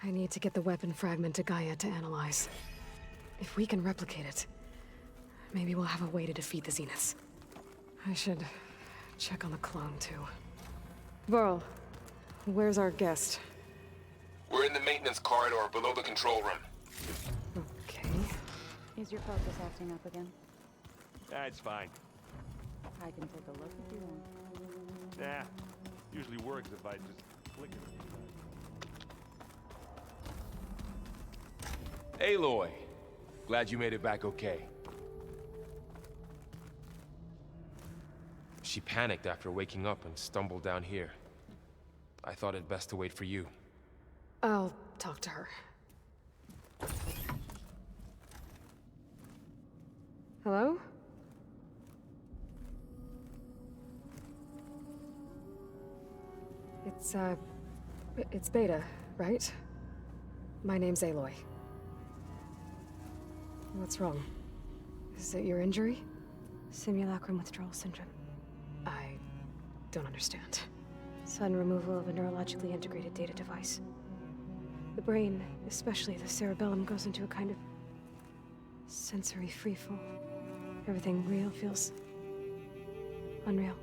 I need to get the weapon fragment to Gaia to analyze. If we can replicate it, maybe we'll have a way to defeat the Zeniths. I should check on the clone, too. Varl, where's our guest? We're in the maintenance corridor below the control room. Okay. Is your focus acting up again? It's fine. I can take a look if you want. Nah, usually works if I just click it. Aloy, glad you made it back okay. She panicked after waking up and stumbled down here. I thought it best to wait for you. I'll talk to her. Hello? It's Beta, right? My name's Aloy. What's wrong? Is it your injury? Simulacrum withdrawal syndrome. I don't understand. Sudden removal of a neurologically integrated data device. The brain, especially the cerebellum, goes into a kind of sensory freefall. Everything real feels unreal.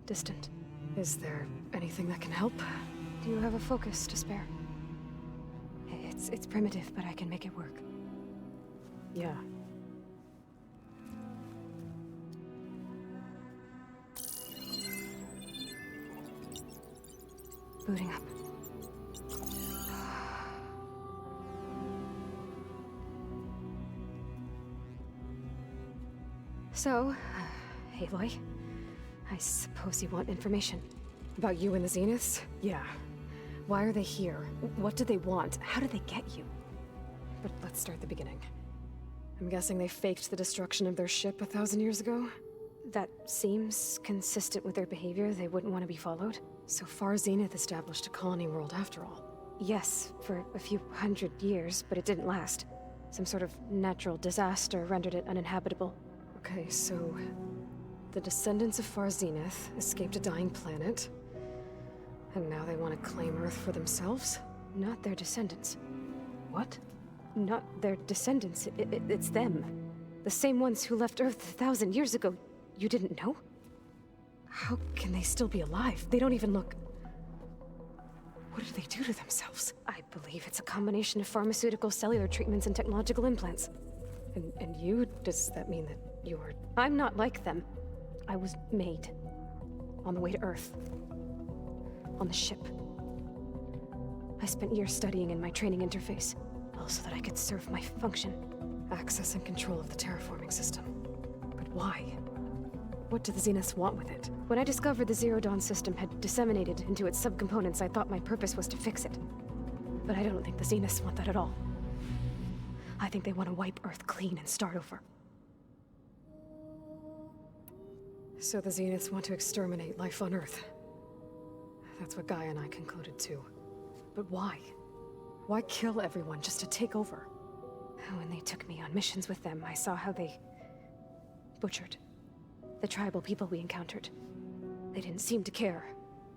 Distant. Is there anything that can help? Do you have a focus to spare? It's primitive, but I can make it work. Yeah. Booting up. So, Aloy, I suppose you want information. About you and the Zeniths? Yeah. Why are they here? What do they want? How did they get you? But let's start at the beginning. I'm guessing they faked the destruction of their ship 1,000 years ago? That seems consistent with their behavior. They wouldn't want to be followed. So far, Zenith established a colony world after all. Yes, for a few hundred years, but it didn't last. Some sort of natural disaster rendered it uninhabitable. Okay, so the descendants of Far Zenith escaped a dying planet, and now they want to claim Earth for themselves? Not their descendants. What? Not their descendants. It's them. The same ones who left Earth 1,000 years ago. You didn't know? How can they still be alive? They don't even look... What do they do to themselves? I believe it's a combination of pharmaceutical, cellular treatments, and technological implants. And you? Does that mean that you're... I'm not like them. I was made. On the way to Earth. On the ship. I spent years studying in my training interface, all so that I could serve my function. Access and control of the terraforming system. But why? What do the Zeniths want with it? When I discovered the Zero Dawn system had disseminated into its subcomponents, I thought my purpose was to fix it. But I don't think the Zeniths want that at all. I think they want to wipe Earth clean and start over. So the Zeniths want to exterminate life on Earth. That's what Gaia and I concluded too. But why? Why kill everyone just to take over? When they took me on missions with them, I saw how they butchered the tribal people we encountered. They didn't seem to care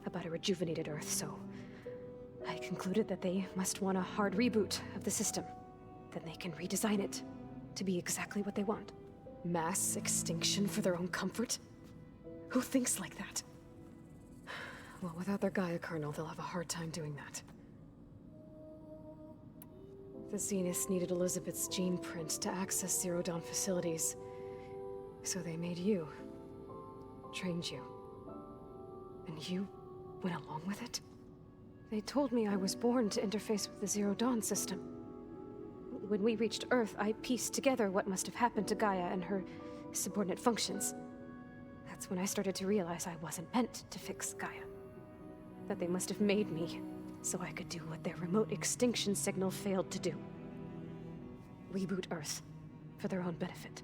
about a rejuvenated Earth, so I concluded that they must want a hard reboot of the system. Then they can redesign it to be exactly what they want. Mass extinction for their own comfort? Who thinks like that? Well, without their Gaia kernel, they'll have a hard time doing that. The Zeniths needed Elizabeth's gene print to access Zero Dawn facilities. So they made you. Trained you. And you went along with it? They told me I was born to interface with the Zero Dawn system. When we reached Earth, I pieced together what must have happened to Gaia and her subordinate functions. That's when I started to realize I wasn't meant to fix Gaia. That they must have made me so I could do what their remote extinction signal failed to do. Reboot Earth for their own benefit.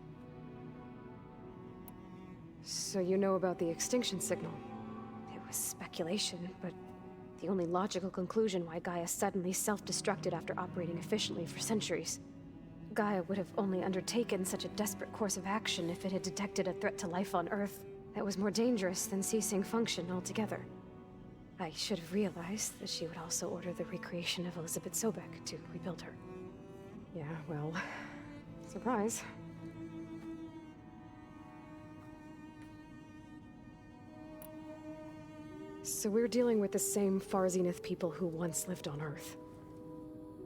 So you know about the extinction signal? It was speculation, but the only logical conclusion why Gaia suddenly self-destructed after operating efficiently for centuries. Gaia would have only undertaken such a desperate course of action if it had detected a threat to life on Earth that was more dangerous than ceasing function altogether. I should have realized that she would also order the recreation of Elizabeth Sobek to rebuild her. Yeah, well, surprise. So we're dealing with the same Far Zenith people who once lived on Earth.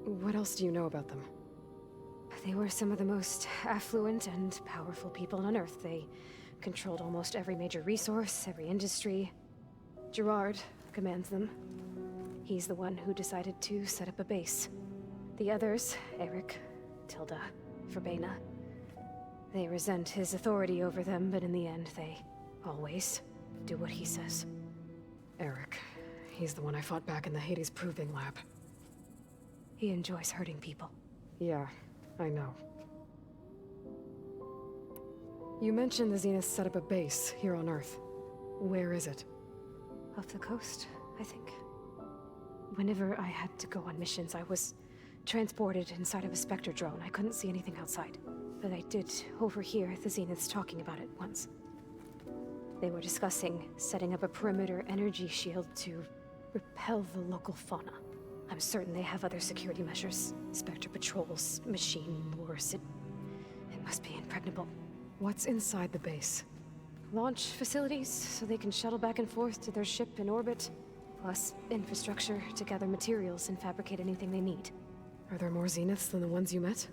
What else do you know about them? They were some of the most affluent and powerful people on Earth. They controlled almost every major resource, every industry. Gerard commands them. He's the one who decided to set up a base. The others, Eric, Tilda, Verbena, they resent his authority over them, but in the end, they always do what he says. Eric. He's the one I fought back in the Hades Proving Lab. He enjoys hurting people. Yeah, I know. You mentioned the Zenith set up a base here on Earth. Where is it? Off the coast, I think. Whenever I had to go on missions, I was transported inside of a Spectre drone. I couldn't see anything outside. But I did overhear the Zeniths talking about it once. They were discussing setting up a perimeter energy shield to repel the local fauna. I'm certain they have other security measures. Spectre patrols, machine wars. It must be impregnable. What's inside the base? Launch facilities, so they can shuttle back and forth to their ship in orbit. Plus, infrastructure to gather materials and fabricate anything they need. Are there more Zeniths than the ones you met?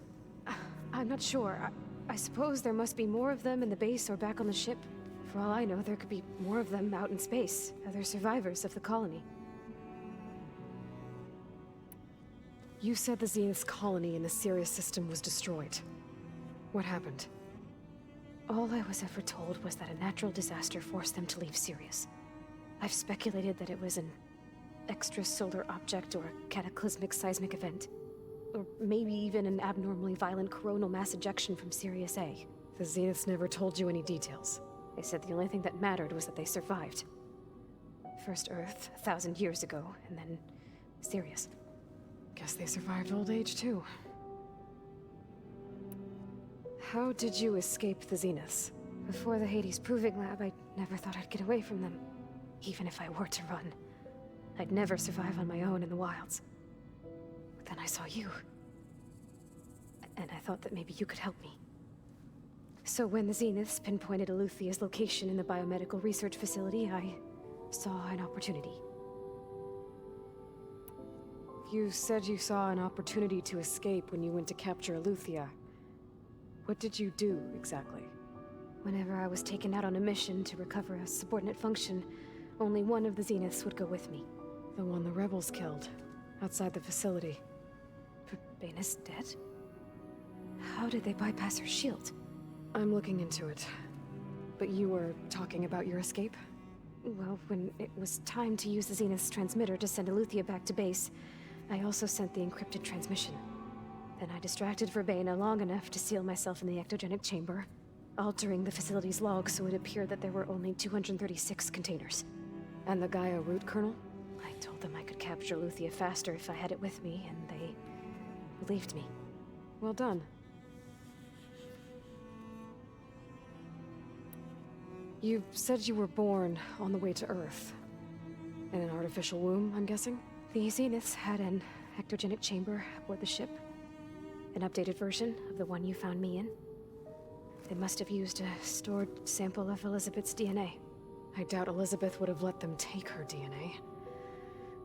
I'm not sure. I suppose there must be more of them in the base or back on the ship. For all I know, there could be more of them out in space, other survivors of the colony. You said the Zenith's colony in the Sirius system was destroyed. What happened? All I was ever told was that a natural disaster forced them to leave Sirius. I've speculated that it was an extrasolar object or a cataclysmic seismic event. Or maybe even an abnormally violent coronal mass ejection from Sirius A. The Zeniths never told you any details. They said the only thing that mattered was that they survived. First Earth, 1,000 years ago, and then Sirius. Guess they survived old age, too. How did you escape the Zeniths? Before the Hades Proving Lab, I never thought I'd get away from them. Even if I were to run, I'd never survive on my own in the wilds. But then I saw you. And I thought that maybe you could help me. So when the Zeniths pinpointed Eluthia's location in the biomedical research facility, I saw an opportunity. You said you saw an opportunity to escape when you went to capture Eluthia. What did you do, exactly? Whenever I was taken out on a mission to recover a subordinate function, only one of the Zeniths would go with me. The one the rebels killed, outside the facility. Baina's dead? How did they bypass her shield? I'm looking into it. But you were talking about your escape? Well, when it was time to use the Zenith's transmitter to send Eluthia back to base, I also sent the encrypted transmission. Then I distracted Verbena long enough to seal myself in the ectogenic chamber, altering the facility's log so it appeared that there were only 236 containers. And the Gaia root kernel? I told them I could capture Eluthia faster if I had it with me, and they believed me. Well done. You said you were born on the way to Earth. In an artificial womb, I'm guessing? The Zeniths had an ectogenic chamber aboard the ship. An updated version of the one you found me in. They must have used a stored sample of Elizabeth's DNA. I doubt Elizabeth would have let them take her DNA.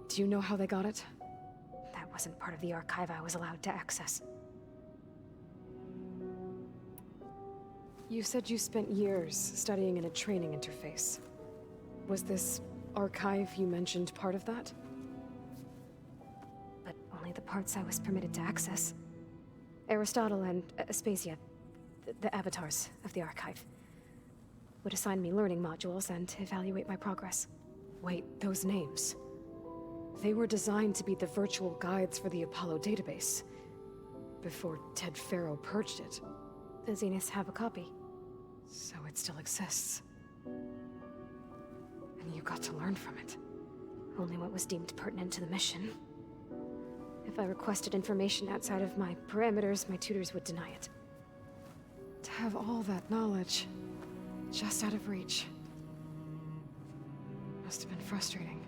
Do you know how they got it? That wasn't part of the archive I was allowed to access. You said you spent years studying in a training interface. Was this archive you mentioned part of that? But only the parts I was permitted to access. Aristotle and Aspasia, the avatars of the archive, would assign me learning modules and evaluate my progress. Wait, those names. They were designed to be the virtual guides for the Apollo database. Before Ted Faro purged it. The Zeniths have a copy. So it still exists. And you got to learn from it. Only what was deemed pertinent to the mission. If I requested information outside of my parameters, my tutors would deny it. To have all that knowledge, just out of reach. Must have been frustrating.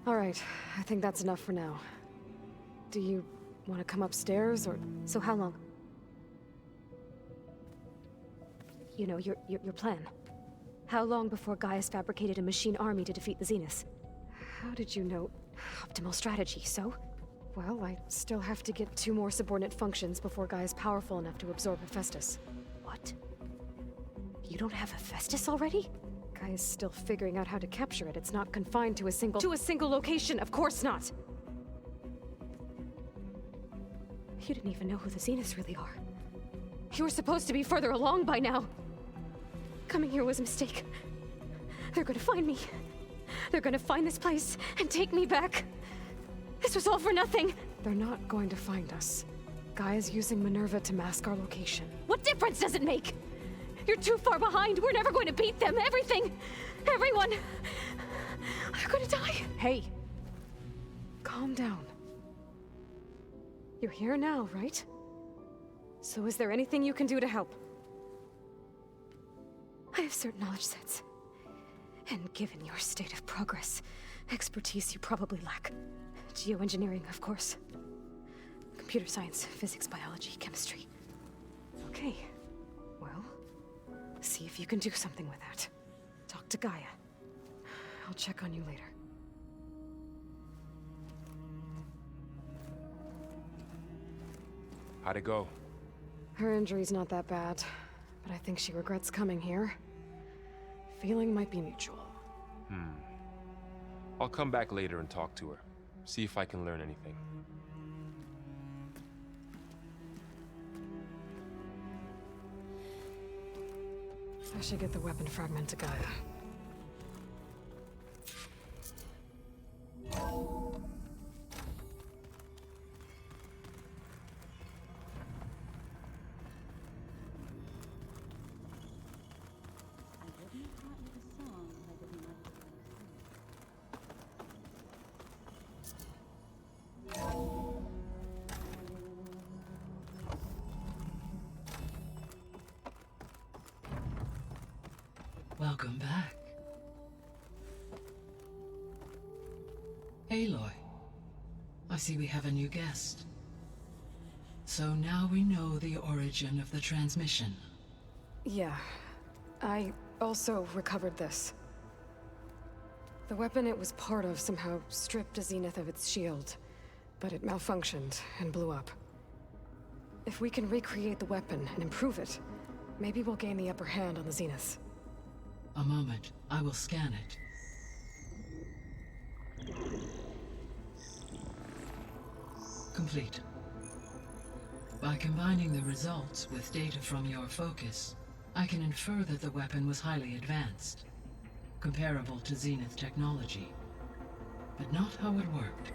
All right, I think that's enough for now. Do you want to come upstairs, or... So how long? You know, your plan. How long before Gaia's fabricated a machine army to defeat the Zeniths? How did you know? Optimal strategy, so? Well, I still have to get 2 more subordinate functions before Gaia's powerful enough to absorb Hephaestus. What? You don't have Hephaestus already? Gaia's still figuring out how to capture it. It's not confined to a single location, of course not! You didn't even know who the Zeniths really are. You were supposed to be further along by now. Coming here was a mistake. They're gonna find me. They're gonna find this place and take me back. This was all for nothing. They're not going to find us. Gaia's using Minerva to mask our location. What difference does it make? You're too far behind. We're never going to beat them. Everything. Everyone. They're gonna die. Hey! Calm down. You're here now, right? So is there anything you can do to help? I have certain knowledge sets. And given your state of progress, expertise you probably lack. Geoengineering, of course. Computer science, physics, biology, chemistry. Okay. Well, see if you can do something with that. Talk to Gaia. I'll check on you later. How'd it go? Her injury's not that bad, but I think she regrets coming here. Feeling might be mutual. I'll come back later and talk to her. See if I can learn anything. I should get the weapon fragment to Gaia. I wouldn't have taught you the song if I didn't like it. Welcome back. Aloy, I see we have a new guest. So now we know the origin of the transmission. Yeah. I also recovered this. The weapon it was part of somehow stripped a Zenith of its shield, but it malfunctioned and blew up. If we can recreate the weapon and improve it, maybe we'll gain the upper hand on the Zeniths. A moment, I will scan it. Complete. By combining the results with data from your focus, I can infer that the weapon was highly advanced, comparable to Zenith technology, but not how it worked.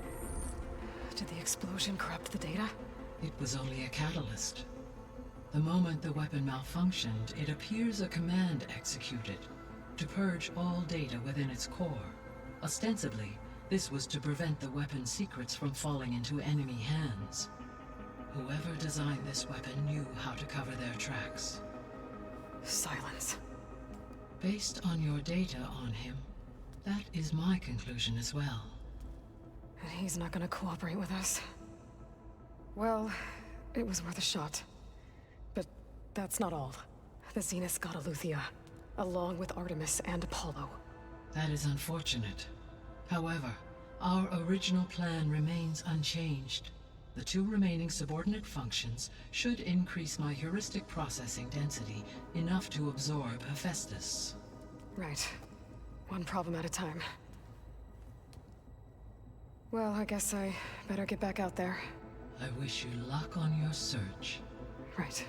Did the explosion corrupt the data? It was only a catalyst. The moment the weapon malfunctioned, it appears a command executed to purge all data within its core. Ostensibly, this was to prevent the weapon's secrets from falling into enemy hands. Whoever designed this weapon knew how to cover their tracks. Silence. Based on your data on him, that is my conclusion as well. And he's not gonna cooperate with us. Well, it was worth a shot. But that's not all. The Zeniths got Eleuthia, along with Artemis and Apollo. That is unfortunate. However, our original plan remains unchanged. The 2 remaining subordinate functions should increase my heuristic processing density enough to absorb Hephaestus. Right. One problem at a time. Well, I guess I better get back out there. I wish you luck on your search. Right.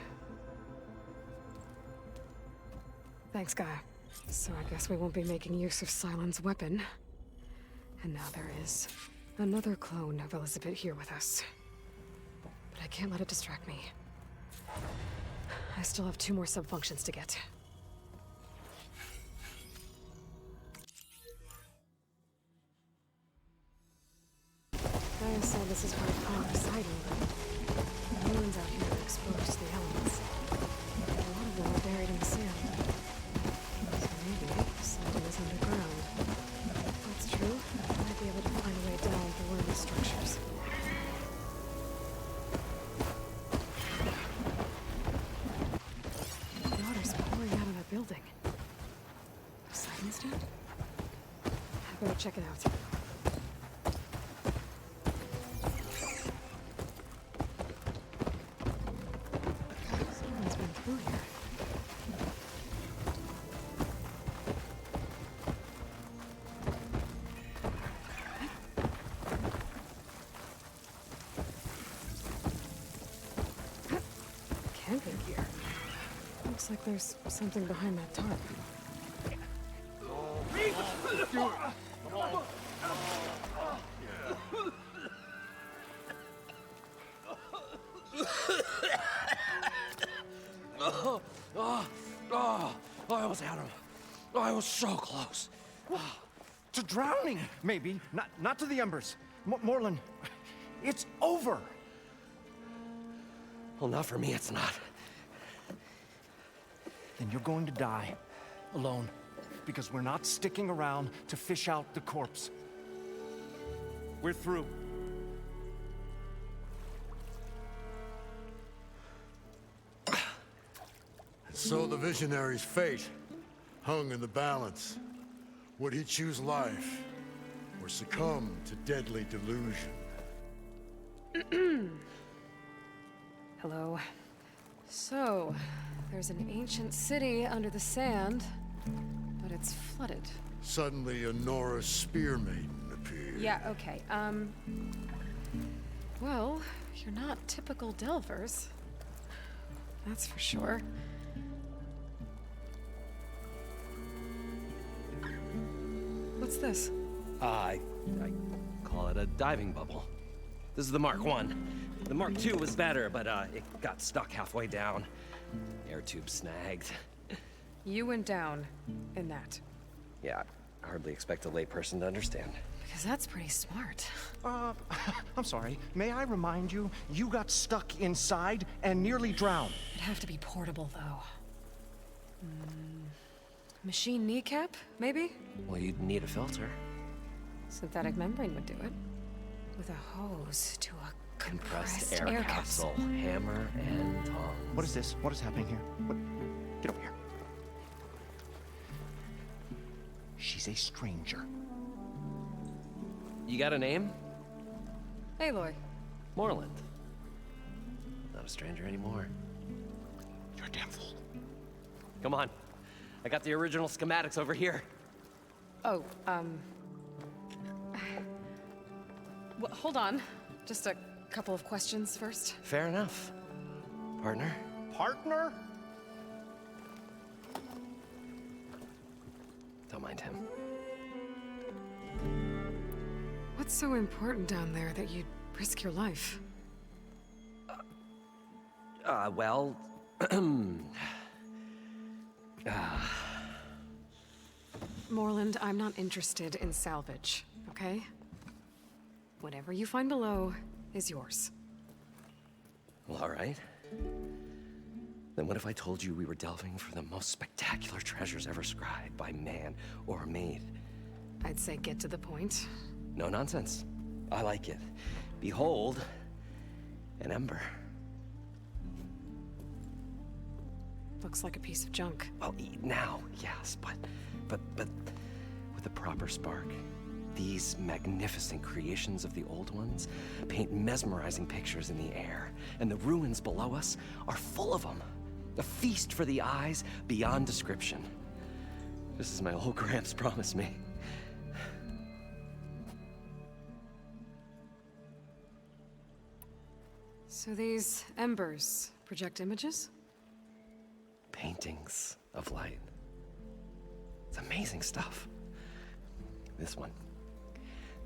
Thanks, Gaia. So I guess we won't be making use of Sylens' weapon. And now there is another clone of Elizabeth here with us. But I can't let it distract me. I still have 2 more sub-functions to get. Gaia said this is where I found Poseidon, but the ruins out here are exposed to the elements. A lot of them are buried in the sand. So maybe Poseidon is underground. If that's true, I might be able to find Better check it out. Someone's been through here. Camping gear. Looks like there's something behind that tarp. I almost had him. I was so close. To drowning, maybe. Not to the embers. Moreland, it's over. Well, not for me, it's not. Then you're going to die. Alone. Because we're not sticking around to fish out the corpse. We're through. So the visionary's fate hung in the balance. Would he choose life or succumb to deadly delusion? Hello. So, there's an ancient city under the sand, but it's flooded. Suddenly, a Nora spear maiden appeared. Yeah, okay. Well, you're not typical Delvers. That's for sure. What's this? I call it a diving bubble. This is the Mark I. The Mark II was better, but it got stuck halfway down. Air tube snagged. You went down in that. Yeah, I hardly expect a layperson to understand. Because that's pretty smart. I'm sorry. May I remind you, you got stuck inside and nearly drowned. It'd have to be portable, though. Machine kneecap, maybe? Well, you'd need a filter. Synthetic membrane would do it. With a hose to a compressed Air capsule. Hammer and tongs. What is this? What is happening here? What? Get over here. She's a stranger. You got a name? Aloy. Moreland. Not a stranger anymore. You're a damn fool. Come on. I got the original schematics over here. Oh, well, hold on. Just a couple of questions first. Fair enough. Partner? Partner? Don't mind him. What's so important down there that you'd risk your life? Well... Moreland, I'm not interested in salvage, okay? Whatever you find below is yours. Well, all right. Then what if I told you we were delving for the most spectacular treasures ever scribed by man or maid? I'd say get to the point. No nonsense. I like it. Behold, an ember. Looks like a piece of junk. Well, now, yes, but with a proper spark. These magnificent creations of the old ones paint mesmerizing pictures in the air, and the ruins below us are full of them. A feast for the eyes beyond description. Just as my old Gramps promised me. So these embers project images? Paintings of light. It's amazing stuff. This one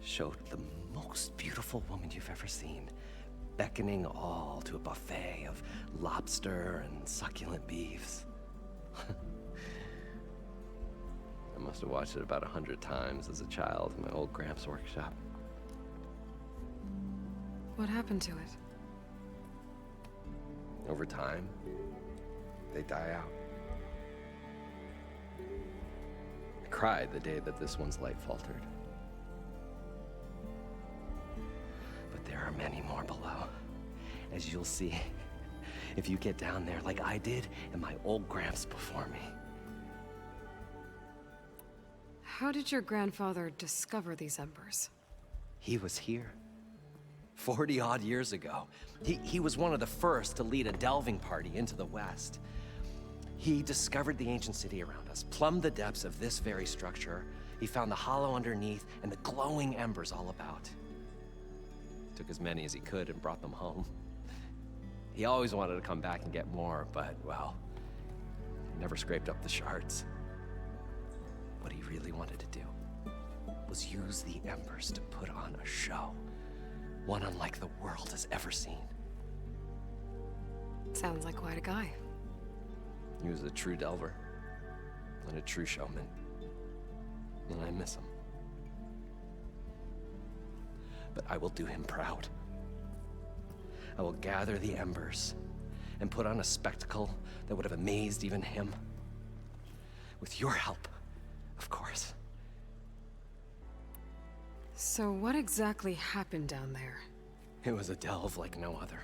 showed the most beautiful woman you've ever seen, beckoning all to a buffet of lobster and succulent beefs. I must have watched it about 100 times as a child in my old Gramps' workshop. What happened to it? Over time, they die out. I cried the day that this one's light faltered. But there are many more below, as you'll see if you get down there like I did and my old Gramps before me. How did your grandfather discover these embers? He was here. 40-odd years ago. He was one of the first to lead a delving party into the West. He discovered the ancient city around us, plumbed the depths of this very structure. He found the hollow underneath and the glowing embers all about. Took as many as he could and brought them home. He always wanted to come back and get more, but, well, he never scraped up the shards. What he really wanted to do was use the embers to put on a show. One unlike the world has ever seen. Sounds like quite a guy. He was a true delver and a true showman. And I miss him. But I will do him proud. I will gather the embers and put on a spectacle that would have amazed even him. With your help, of course. So what exactly happened down there? It was a delve like no other.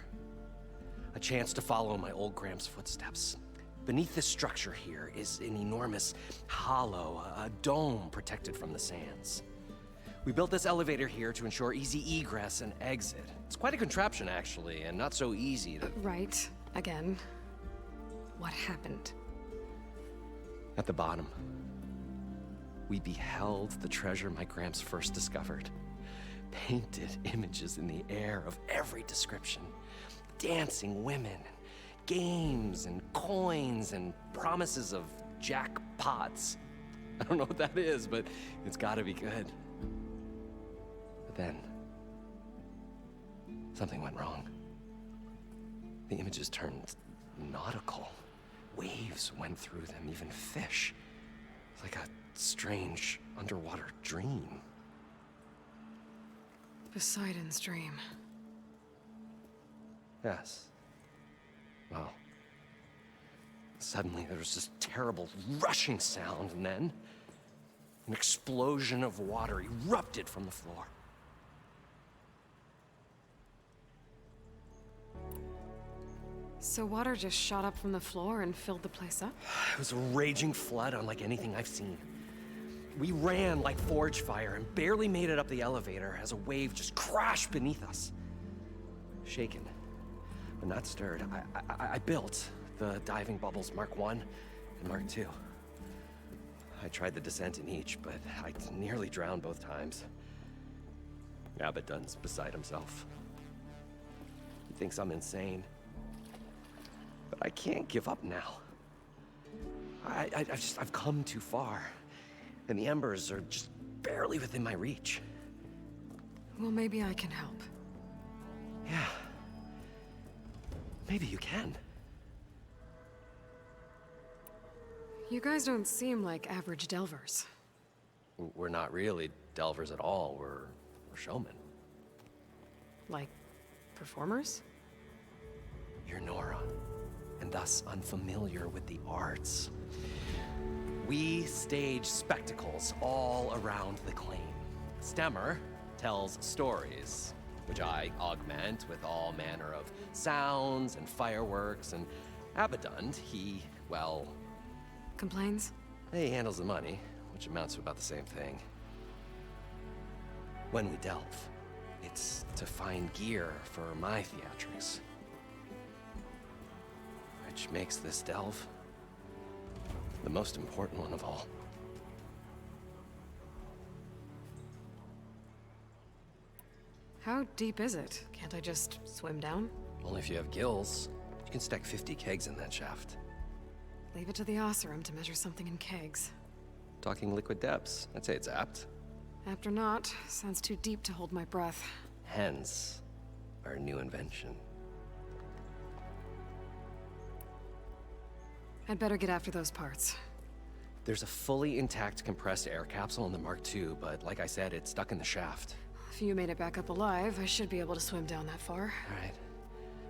A chance to follow my old Gram's footsteps. Beneath this structure here is an enormous hollow, a dome protected from the sands. We built this elevator here to ensure easy egress and exit. It's quite a contraption, actually, and not so easy to... Right. Again. What happened? At the bottom, we beheld the treasure my Gramps first discovered. Painted images in the air of every description. Dancing women, games and coins and promises of jackpots. I don't know what that is, but it's gotta be good. But then, something went wrong. The images turned nautical. Waves went through them, even fish. Like a strange underwater dream. Poseidon's dream. Yes. Well, suddenly there was this terrible rushing sound, and then an explosion of water erupted from the floor. So water just shot up from the floor and filled the place up? It was a raging flood unlike anything I've seen. We ran like forge fire and barely made it up the elevator as a wave just crashed beneath us. Shaken, but not stirred, I built the diving bubbles Mark I and Mark II. I tried the descent in each, but I nearly drowned both times. Abaddon's beside himself. He thinks I'm insane. But I can't give up now. I've come too far. And the embers are just barely within my reach. Well, maybe I can help. Yeah. Maybe you can. You guys don't seem like average delvers. We're not really delvers at all. We're showmen. Like, performers? You're Nora, and thus unfamiliar with the arts. We stage spectacles all around the claim. Stemmer tells stories, which I augment with all manner of sounds and fireworks, and Abaddon, he, well... Complains? He handles the money, which amounts to about the same thing. When we delve, it's to find gear for my theatrics. Which makes this delve the most important one of all. How deep is it? Can't I just swim down? Only if you have gills. You can stack 50 kegs in that shaft. Leave it to the Oseram to measure something in kegs. Talking liquid depths, I'd say it's apt. Apt or not, sounds too deep to hold my breath. Hence, our new invention. I'd better get after those parts. There's a fully intact compressed air capsule in the Mark II, but like I said, it's stuck in the shaft. If you made it back up alive, I should be able to swim down that far. All right.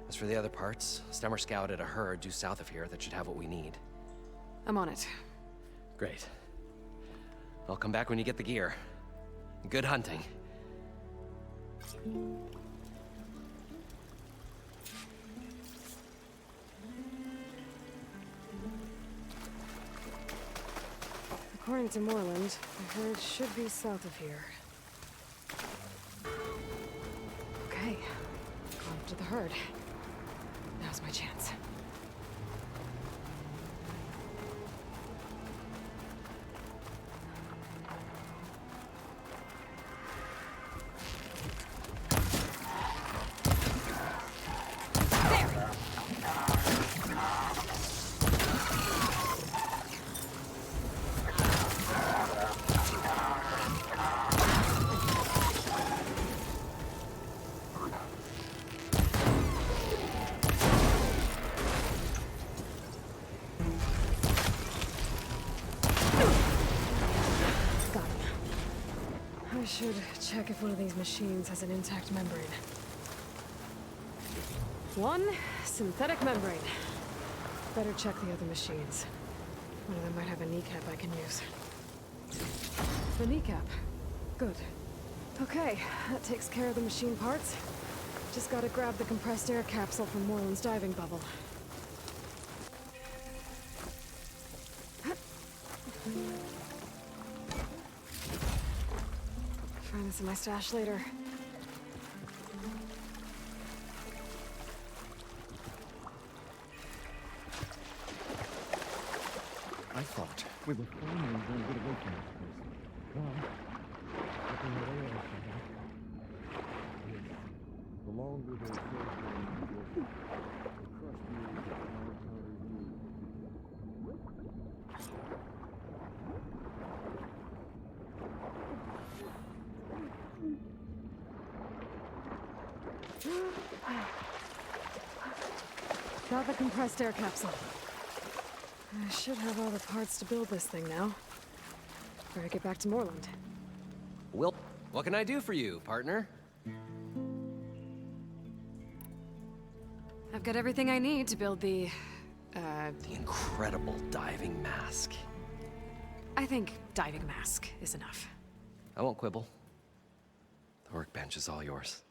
As for the other parts, Stemmer scouted a herd due south of here that should have what we need. I'm on it. Great. I'll come back when you get the gear. Good hunting. The according to Moreland, the herd should be south of here. Okay, on to the herd. Now's my chance. I should check if one of these machines has an intact membrane. One synthetic membrane. Better check the other machines. One of them might have a kneecap I can use. A kneecap. Good. Okay, that takes care of the machine parts. Just gotta grab the compressed air capsule from Moreland's diving bubble. Find this in my stash later. I thought we were finally going to get away from this place. Well, looking at all of it, the longer they stay the trust me is a Got the compressed air capsule. I should have all the parts to build this thing now. Better get back to Moreland. Well, what can I do for you, partner? I've got everything I need to build the incredible diving mask. I think diving mask is enough. I won't quibble. The workbench is all yours.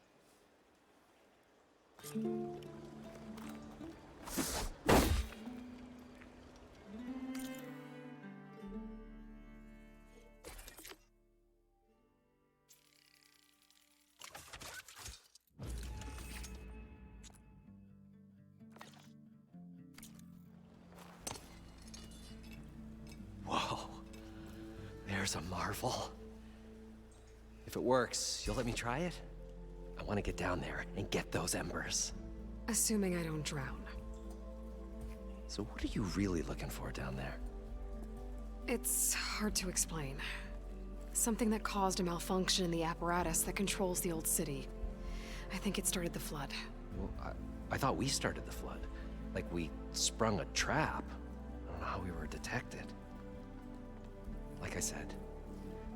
Whoa. There's a marvel. If it works, you'll let me try it? I want to get down there and get those embers. Assuming I don't drown. So what are you really looking for down there? It's hard to explain. Something that caused a malfunction in the apparatus that controls the old city. I think it started the flood. Well, I thought we started the flood. Like we sprung a trap. I don't know how we were detected. Like I said,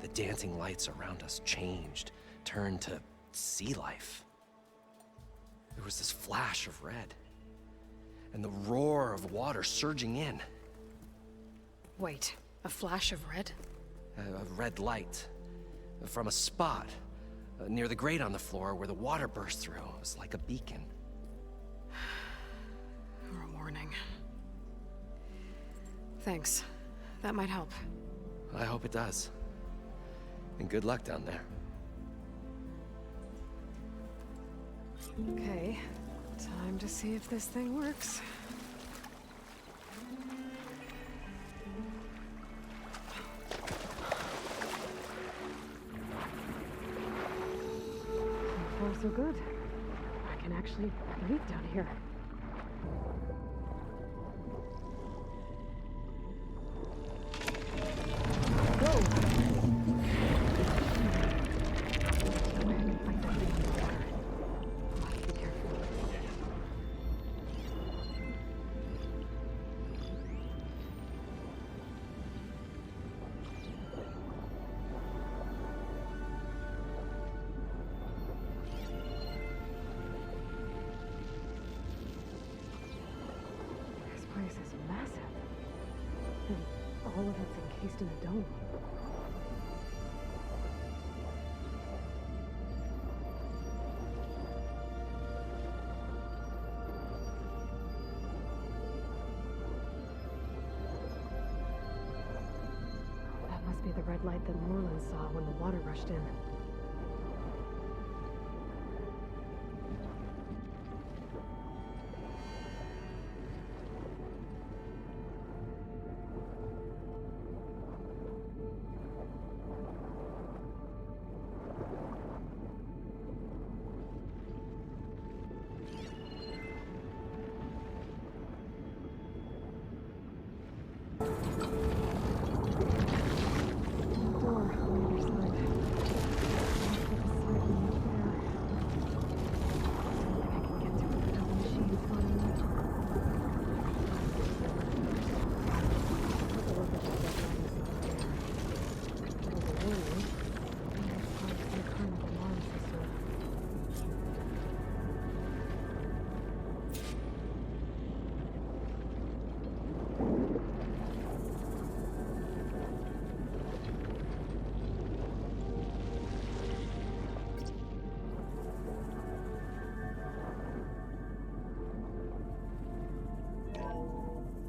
the dancing lights around us changed, turned to sea life. There was this flash of red, and the roar of water surging in. Wait, a flash of red? A red light from a spot near the grate on the floor where the water burst through. It was like a beacon. Or a warning. Thanks. That might help. I hope it does. And good luck down there. Okay, time to see if this thing works. So far, so good. I can actually breathe down here. This place is massive. And all of it's encased in a dome. That the red light that Moreland saw when the water rushed in.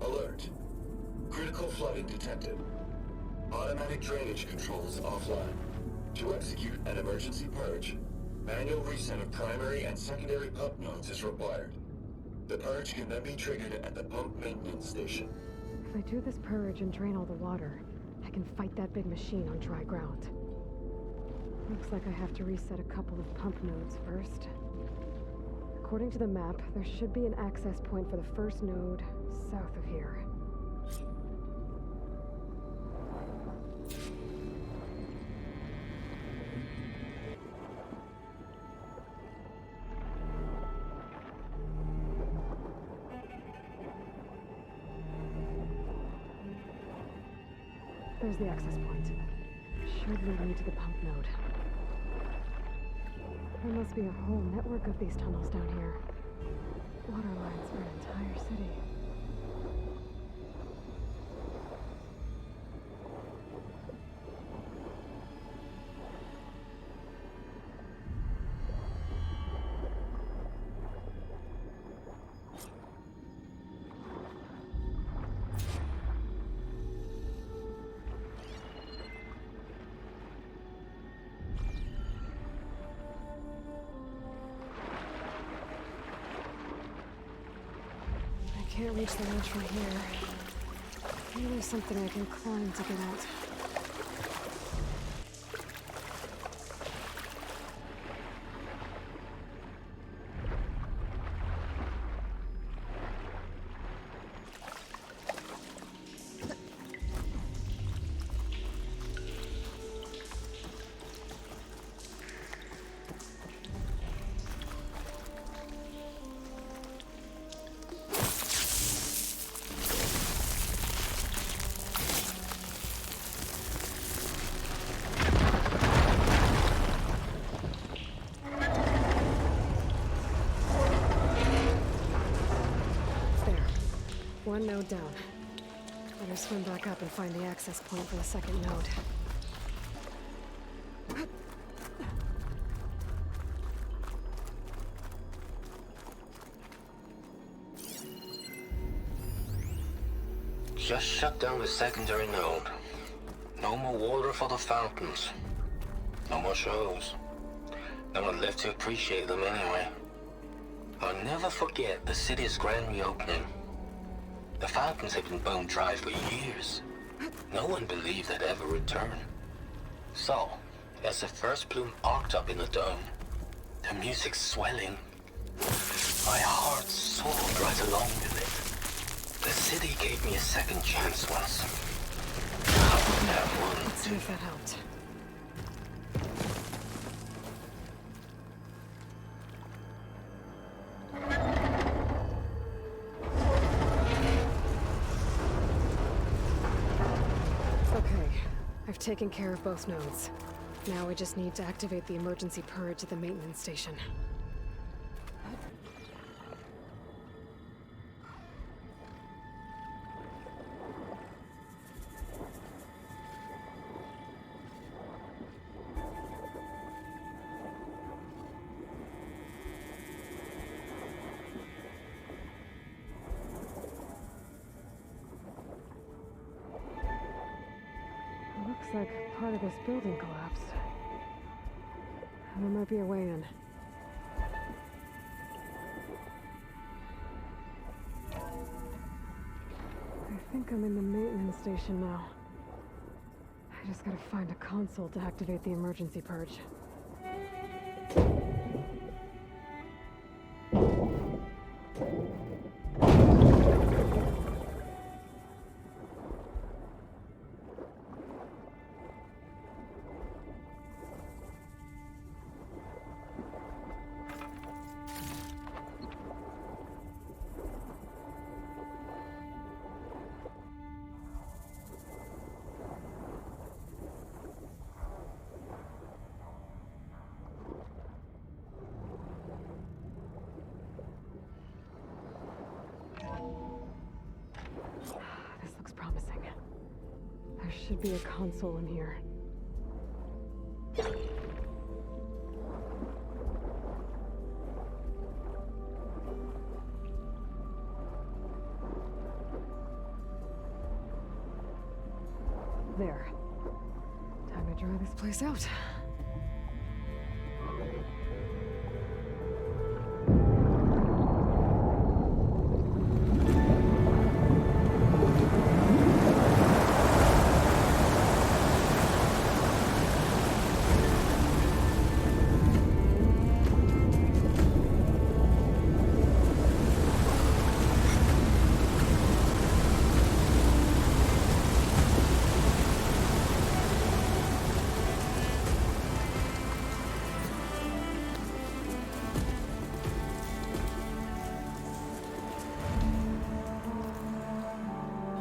Alert. Critical flooding detected. Automatic drainage controls offline. To execute an emergency purge, manual reset of primary and secondary pump nodes is required. The purge can then be triggered at the pump maintenance station. If I do this purge and drain all the water, I can fight that big machine on dry ground. Looks like I have to reset a couple of pump nodes first. According to the map, there should be an access point for the first node south of here. There's the access point. Should lead me to the pump node. There must be a whole network of these tunnels down here. Water lines for an entire city. I can't reach the ledge from here. Maybe there's something I can climb to get out. One node down. Better swim back up and find the access point for the second node. Just shut down the secondary node. No more water for the fountains. No more shows. No one left to appreciate them anyway. I'll never forget the city's grand reopening. The fountains had been bone dry for years. No one believed they'd ever return. So, as the first bloom arced up in the dome, the music swelling, my heart soared right along with it. The city gave me a second chance once. How would that one? Let's see if that helped. I've taken care of both nodes. Now we just need to activate the emergency purge at the maintenance station. like part of this building collapsed. There might be a way in. I think I'm in the maintenance station now. I just gotta find a console to activate the emergency purge. This looks promising. There should be a console in here. There. Time to dry this place out.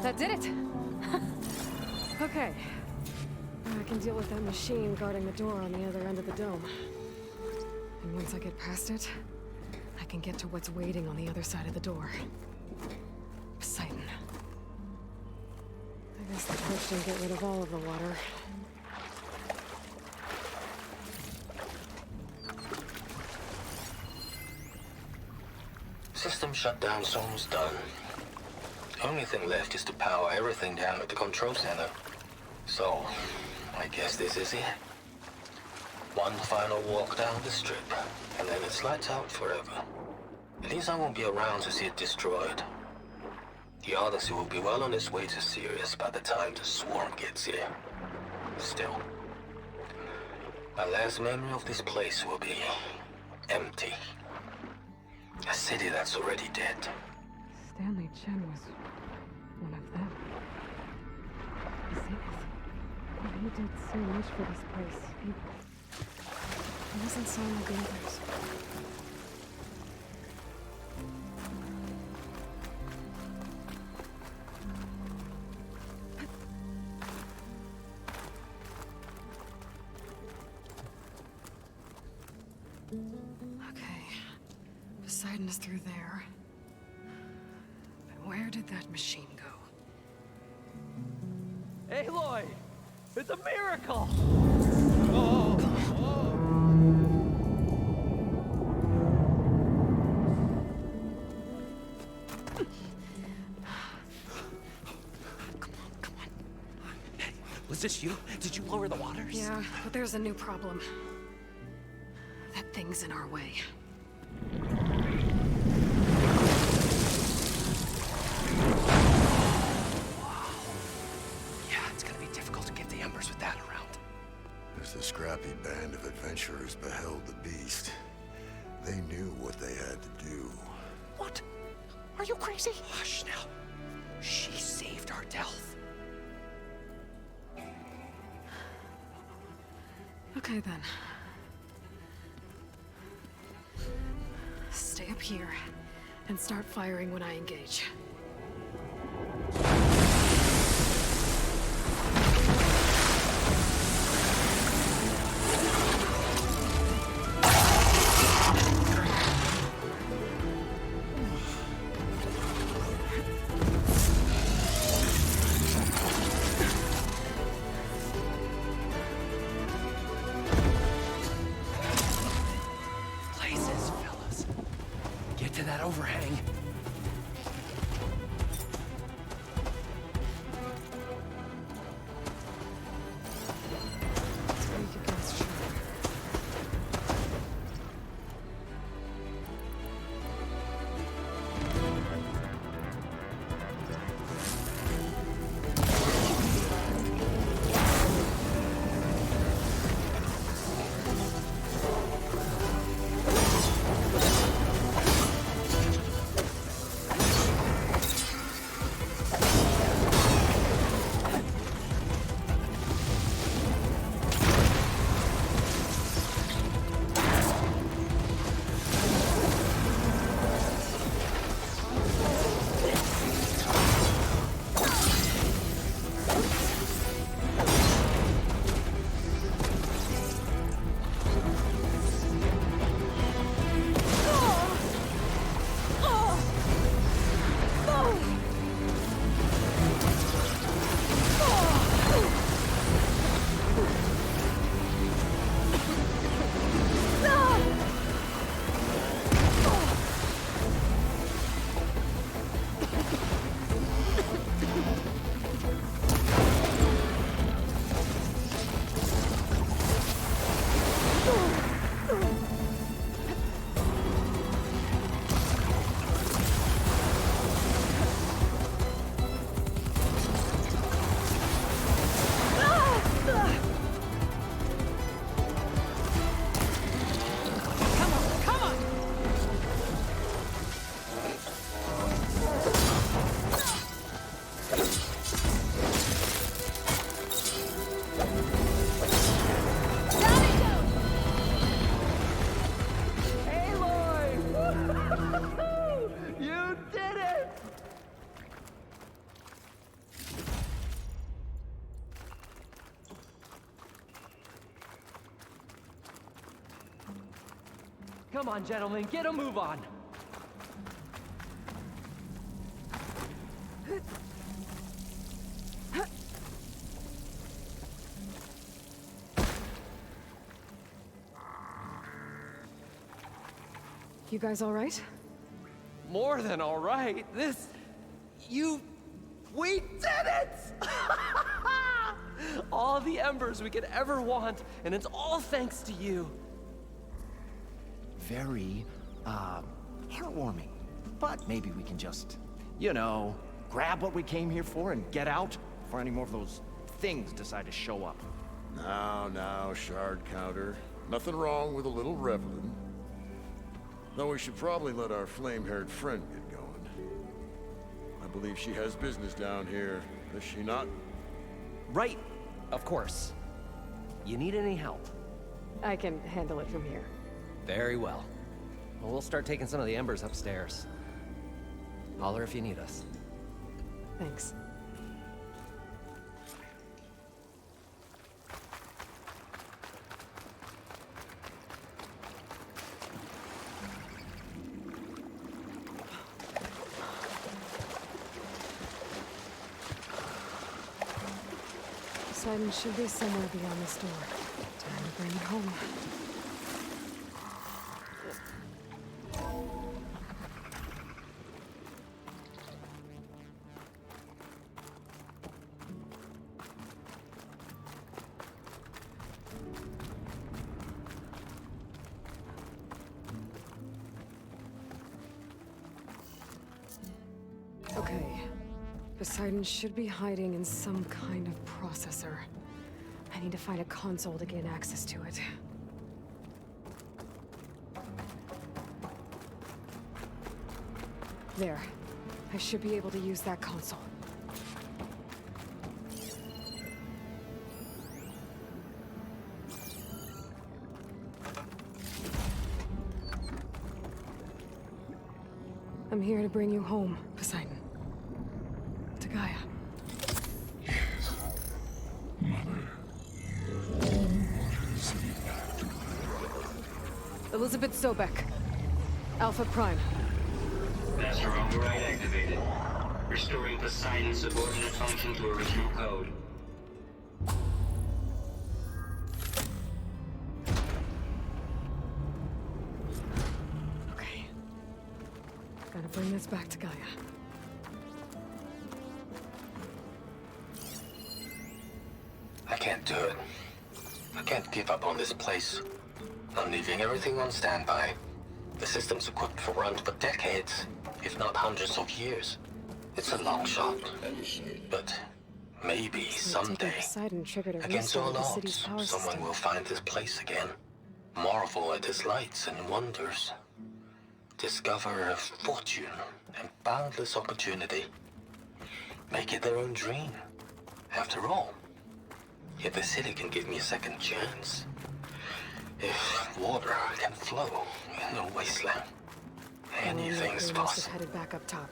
That did it! Okay. I can deal with that machine guarding the door on the other end of the dome. And once I get past it, I can get to what's waiting on the other side of the door. Poseidon. I guess the torch didn't get rid of all of the water. System shutdown's almost done. The only thing left is to power everything down at the control center. So, I guess this is it. One final walk down the strip, and then it's lights out forever. At least I won't be around to see it destroyed. The Odyssey will be well on its way to Sirius by the time the swarm gets here. Still, my last memory of this place will be empty. A city that's already dead. Stanley Chen was one of them. He did so much for this place. He wasn't so like the others. Okay. Poseidon is through there. But where did that machine go? Aloy! It's a miracle! Was this you? Did you lower the waters? Yeah, but there's a new problem. That thing's in our way. As the scrappy band of adventurers beheld the beast, they knew what they had to do. What? Are you crazy? Hush now. She saved our Delph. Okay then. Stay up here and start firing when I engage. Overhang. Come on, gentlemen, get a move on. You guys all right? More than all right. We did it! All the embers we could ever want, and it's all thanks to you. Very, heartwarming. But maybe we can just, you know, grab what we came here for and get out before any more of those things decide to show up. Now, shard counter. Nothing wrong with a little reveling. Though we should probably let our flame-haired friend get going. I believe she has business down here, does she not? Right, of course. You need any help? I can handle it from here. Very well. Well, we'll start taking some of the embers upstairs. Holler if you need us. Thanks. Poseidon should be somewhere beyond this door. Time to bring it home. Okay. Poseidon should be hiding in some kind of processor. I need to find a console to gain access to it. There. I should be able to use that console. I'm here to bring you home, Poseidon. To Gaia. Elizabeth Sobek. Alpha Prime. Master override activated. Restoring Poseidon's subordinate function to original code. Okay. Gotta bring this back to Gaia. I can't do it. I can't give up on this place. I'm leaving everything on standby. The system's equipped for runs for decades, if not hundreds of years. It's a long shot, but maybe someday, Poseidon triggered a against restart all of the city's odds, power someone system. will find this place again, marvel at its lights and wonders, discover a fortune and boundless opportunity, make it their own dream. After all, if the city can give me a second chance, if water can flow in a wasteland, anything's They must have possible. headed back up top.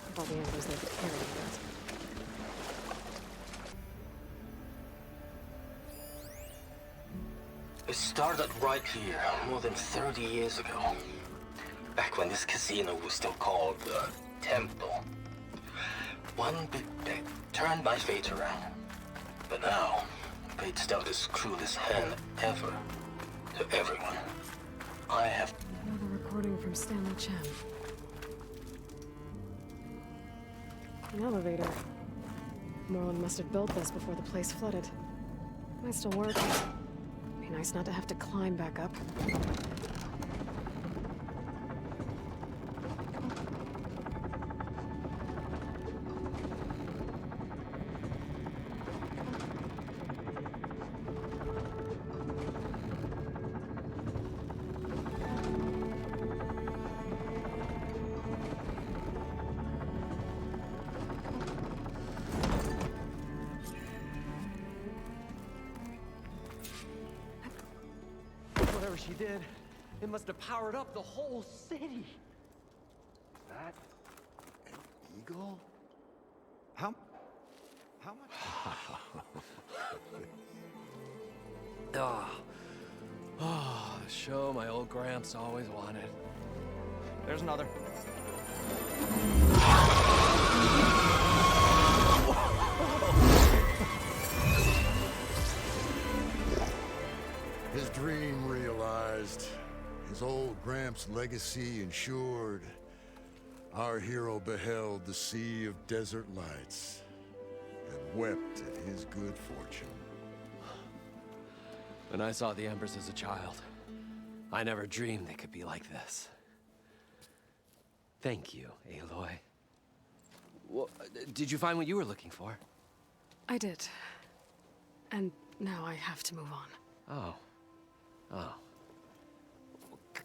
With all the embers they could carry with it. It started right here, more than 30 years ago. Back when this casino was still called the Temple. One big bet turned my fate around. But now, fate's dealt its cruelest hand ever to everyone. I have... Another recording from Stanley Chen. An elevator. Moreland must have built this before the place flooded. Might still work. Be nice not to have to climb back up. Whatever she did, it must have powered up the whole city. That an eagle? How much? Ah, show my old Gramps always wanted. There's another. His dream realized. His old Gramps' legacy ensured. Our hero beheld the sea of desert lights and wept at his good fortune. When I saw the Embers as a child, I never dreamed they could be like this. Thank you, Aloy. Well, did you find what you were looking for? I did. And now I have to move on. Oh. Oh.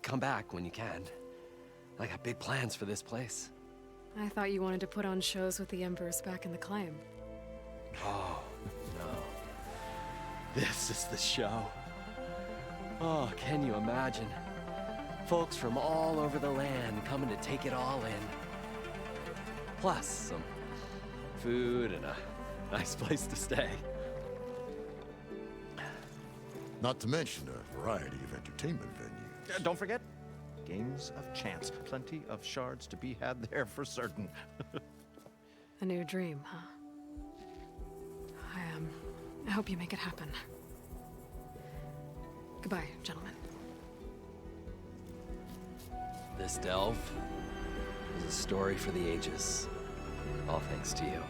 Come back when you can. I got big plans for this place. I thought you wanted to put on shows with the Embers back in the Claim. Oh, no. This is the show. Oh, can you imagine? Folks from all over the land coming to take it all in. Plus, some food and a nice place to stay. Not to mention a variety of entertainment venues. Don't forget, games of chance. Plenty of shards to be had there for certain. A new dream, huh? I hope you make it happen. Goodbye, gentlemen. This delve is a story for the ages. All thanks to you.